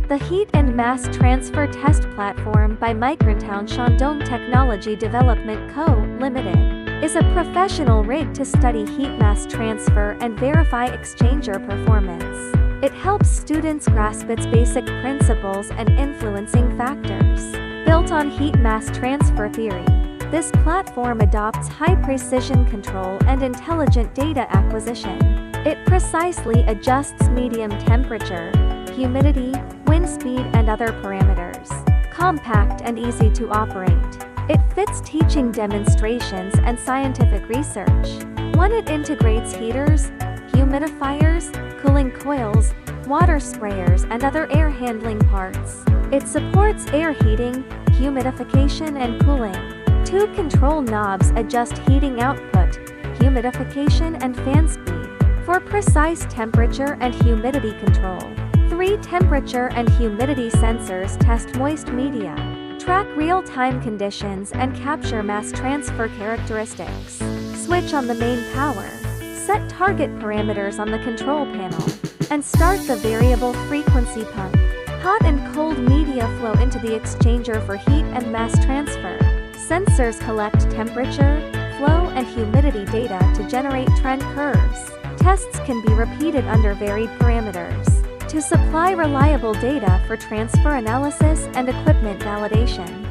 The Heat and Mass Transfer Test Platform by Microntown Shandong Technology Development Co., Ltd. is a professional rig to study heat mass transfer and verify exchanger performance. It helps students grasp its basic principles and influencing factors. Built on heat mass transfer theory, this platform adopts high-precision control and intelligent data acquisition. It precisely adjusts medium temperature, humidity, wind speed and other parameters. Compact and easy to operate, it fits teaching demonstrations and scientific research. When it integrates heaters, humidifiers, cooling coils, water sprayers and other air handling parts. It supports air heating, humidification and cooling. 2 control knobs adjust heating output, humidification and fan speed for precise temperature and humidity control. 3 temperature and humidity sensors test moist media, track real-time conditions and capture mass transfer characteristics. Switch on the main power, set target parameters on the control panel, and start the variable frequency pump. Hot and cold media flow into the exchanger for heat and mass transfer. Sensors collect temperature, flow and humidity data to generate trend curves. Tests can be repeated under varied parameters to supply reliable data for transfer analysis and equipment validation.